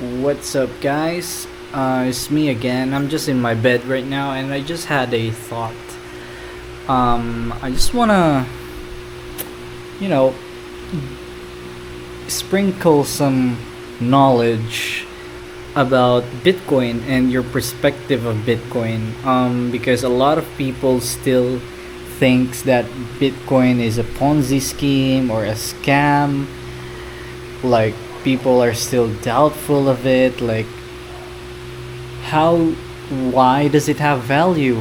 What's up, guys? It's me again. I'm just in my bed right now, and I just had a thought. I just wanna, you know, sprinkle some knowledge about Bitcoin and your perspective of Bitcoin. Because a lot of people still thinks that Bitcoin is a Ponzi scheme or a scam. Like, people are still doubtful of it. Like, how, why does it have value?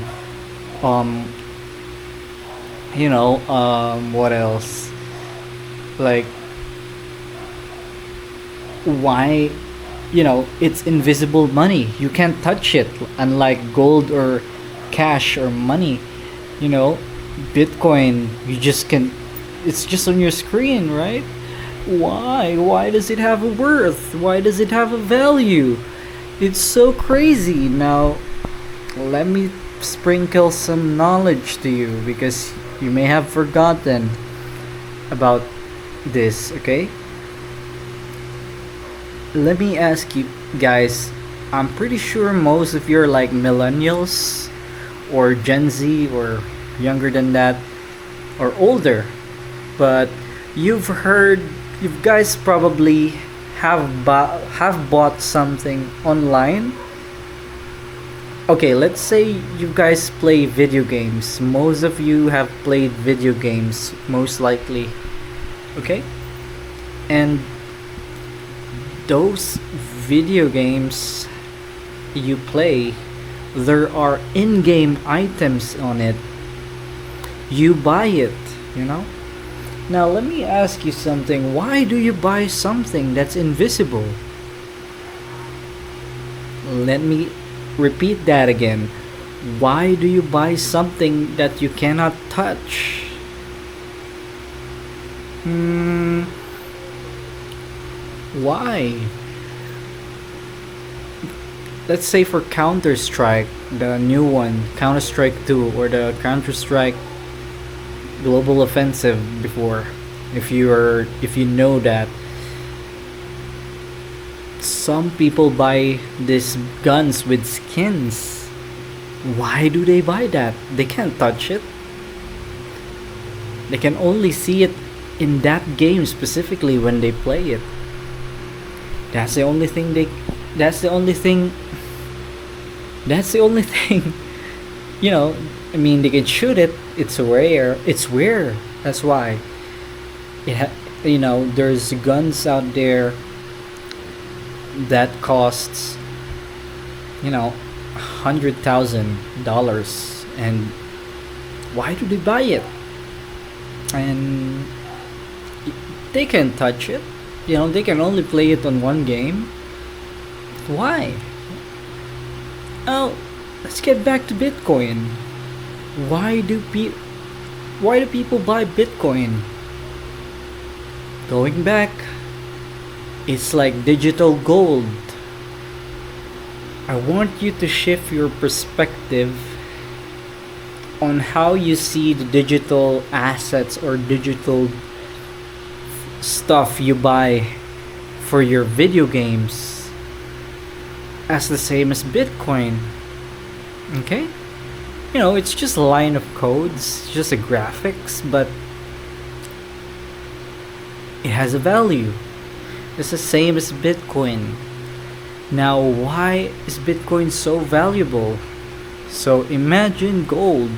Um, what else? Like, why? It's invisible money. You can't touch it, unlike gold or cash or money. You know, Bitcoin, you just can. It's just on your screen, right? Why does it have a worth? Why does it have a value? It's so crazy. Now, let me sprinkle some knowledge to you because you may have forgotten about this, okay? Let me ask you guys, I'm pretty sure most of you are like millennials or Gen Z or younger than that or older, but you guys probably have bought something online. Okay, let's say you guys play video games. Most of you have played video games, most likely. Okay? And those video games you play, there are in-game items on it. You buy it, you know? Now let me ask you something. Why do you buy something that's invisible? Let me repeat that again. Why do you buy something that you cannot touch? Why? Let's say for Counter-Strike, the new one, Counter-Strike 2 or the Counter-Strike Global Offensive before, if you know that, some people buy these guns with skins. Why do they buy that? They can't touch it. They can only see it in that game specifically when they play it. That's the only thing that's the only thing I mean, they can shoot it. It's rare. That's why there's guns out there that costs $100,000, and why do they buy it? And they can touch it. They can only play it on one game. Why? Oh, let's get back to Bitcoin. Why do people buy Bitcoin? Going back, it's like digital gold. I want you to shift your perspective on how you see the digital assets or digital stuff you buy for your video games as the same as Bitcoin. Okay? It's just a line of codes, just a graphics, but it has a value. It's the same as Bitcoin. Now, why is Bitcoin so valuable? So imagine gold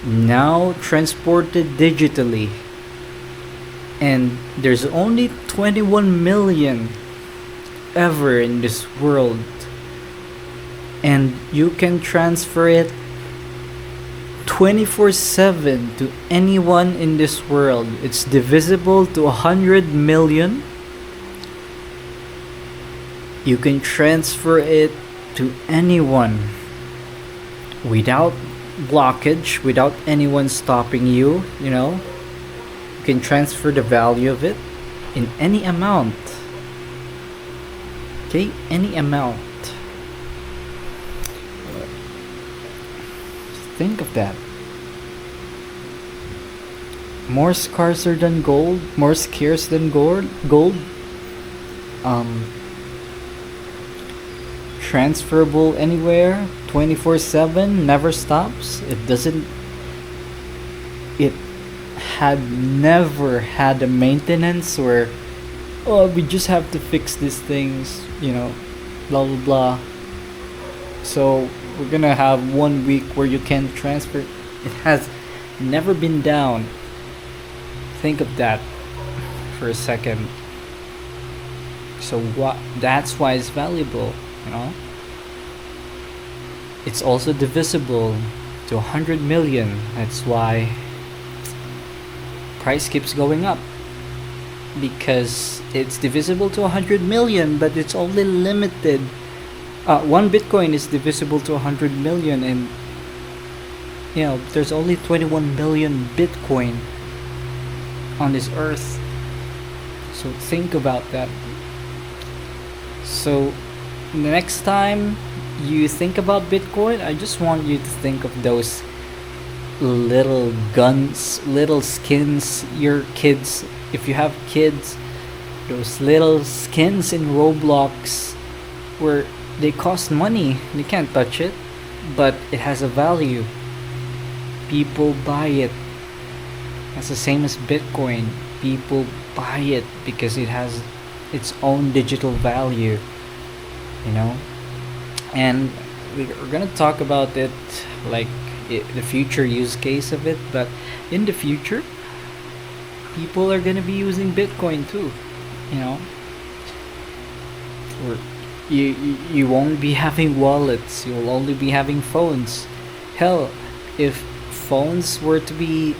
now transported digitally, and there's only 21 million ever in this world, and you can transfer it 24/7 to anyone in this world. It's divisible to 100 million. You can transfer it to anyone without blockage, without anyone stopping you. You can transfer the value of it in any amount. Okay, any amount. Think of that. More scarcer than gold, more scarce than gold. um, transferable anywhere, 24/7, never stops. It had never had a maintenance where, oh, we just have to fix these things, blah blah blah. So we're gonna have 1 week where you can transfer. It has never been down. Think of that for a second. So what? That's why it's valuable. It's also divisible to 100 million. That's why price keeps going up, because it's divisible to 100 million, but it's only limited. One Bitcoin is divisible to 100 million, and there's only 21 billion Bitcoin on this earth. So think about that. So next time you think about Bitcoin, I just want you to think of those little guns, little skins your kids, if you have kids, those little skins in Roblox where they cost money. You can't touch it, but it has a value. People buy it. That's the same as Bitcoin. People buy it because it has its own digital value, and we're gonna talk about it, like the future use case of it. But in the future, people are gonna be using Bitcoin too, or you won't be having wallets. You'll only be having phones. Hell, if phones were to be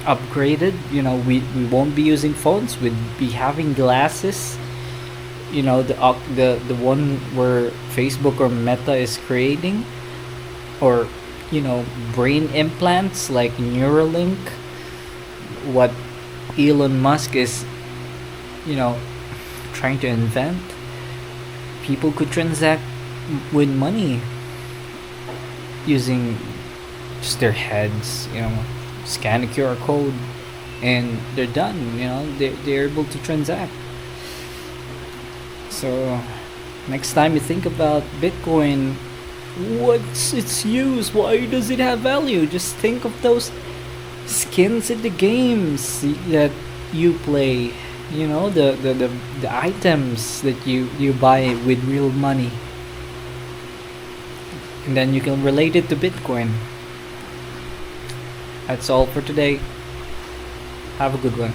upgraded, we won't be using phones. We'd be having glasses, the one where Facebook or Meta is creating, or brain implants like Neuralink, what Elon Musk is trying to invent. People could transact with money using just their heads, scan a QR code, and they're done. They're able to transact. So next time you think about Bitcoin, what's its use? Why does it have value? Just think of those skins in the games that you play. The items that you buy with real money, and then you can relate it to Bitcoin. That's all for today. Have a good one.